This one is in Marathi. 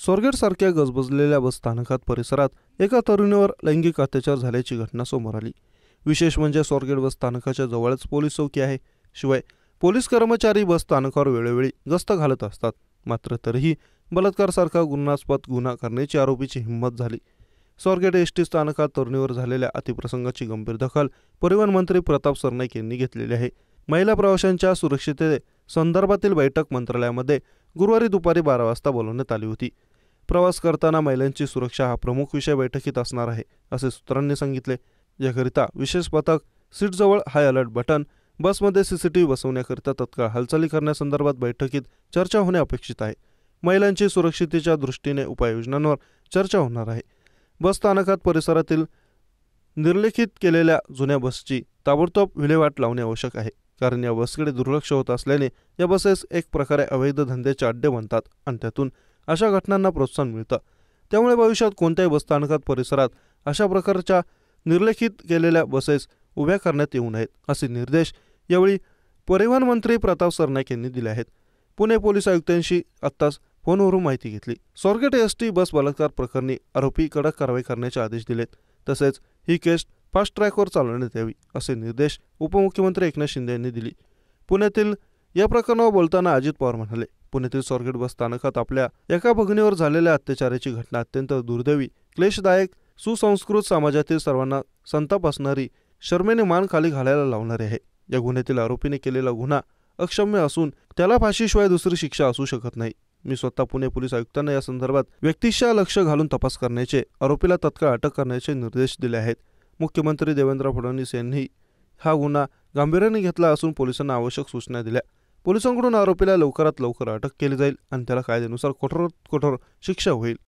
स्वारगेटसारख्या गजबजलेल्या बस स्थानकात परिसरात एका तरुणीवर लैंगिक अत्याचार झाल्याची घटना समोर आली। विशेष म्हणजे स्वारगेट बस स्थानकाच्या जवळच पोलीस चौकी आहे। शिवाय पोलीस कर्मचारी बस स्थानकावर वेळोवेळी गस्त घालत असतात। मात्र तरीही बलात्कारासारखा गुन्हास्पद गुन्हा करण्याची आरोपीची हिंमत झाली। स्वारगेट एसटी स्थानकात तरुणीवर झालेल्या अतिप्रसंगाची गंभीर दखल परिवहन मंत्री प्रताप सरनाईक यांनी घेतलेली आहे। महिला प्रवाशांच्या सुरक्षितते संदर्भातील बैठक मंत्रालयामध्ये गुरुवारी दुपारी 12 वाजता बोलवण्यात आली होती। प्रवास करताना महिलांची सुरक्षा हा प्रमुख विषय बैठकीत असणार आहे, असे सूत्रांनी सांगितले। याकरिता विशेष पथक, सीटजवळ हाय अलर्ट बटन, बसमध्ये सीसीटीव्ही बसवण्याकरिता तत्काळ हालचाली करण्यासंदर्भात बैठकीत चर्चा होणे अपेक्षित आहे। महिलांची सुरक्षिततेच्या दृष्टीने उपाययोजनांवर चर्चा होणार आहे। बस स्थानकात परिसरातील निर्लेखित केलेल्या जुन्या बसची ताबडतोब विल्हेवाट लावणे आवश्यक आहे, कारण या बसकडे दुर्लक्ष होत असल्याने या बसेस एक प्रकारे अवैध धंद्याचे अड्डे बनतात आणि त्यातून अशा घटनांना प्रोत्साहन मिळतं। त्यामुळे भविष्यात कोणत्याही बसस्थानकात परिसरात अशा प्रकारच्या निर्लेखित केलेल्या बसेस उभ्या करण्यात येऊ नयेत, असे निर्देश यावेळी परिवहन मंत्री प्रताप सरनाईक यांनी दिले आहेत। पुणे पोलीस आयुक्तांशी आत्ताच फोनवरून माहिती घेतली। स्वारगेट एसटी बस बलात्कार प्रकरणी आरोपी कडक कारवाई करण्याचे आदेश दिलेत। तसेच ही केस फास्ट ट्रॅकवर चालवण्यात यावी, असे निर्देश उपमुख्यमंत्री एकनाथ शिंदे यांनी दिले। पुण्यातील या प्रकरणावर बोलताना अजित पवार म्हणाले, पुण्यातील स्वारगेट बस स्थानकात आपल्या एका भगिनीवर झालेल्या अत्याचाराची घटना अत्यंत दुर्दैवी, क्लेशदायक, सुसंस्कृत समाजातील सर्वांना संताप असणारी, शर्मेने मान खाली घालायला लावणारी आहे। या गुन्ह्यातील आरोपीने केलेला गुन्हा अक्षम्य असून त्याला फाशीशिवाय दुसरी शिक्षा असू शकत नाही। मी स्वतः पुणे पोलीस आयुक्तांना या संदर्भात व्यक्तिशः लक्ष घालून तपास करण्याचे, आरोपीला तत्काळ अटक करण्याचे निर्देश दिले आहेत। मुख्यमंत्री देवेंद्र फडणवीस यांनी हा गुन्हा गांभीर्याने घेतला असून पोलिसांना आवश्यक सूचना दिल्या। पोलिसांकडून आरोपीला लवकरात लवकर अटक केली जाईल आणि त्याला कायद्यानुसार कठोरात कठोर शिक्षा होईल।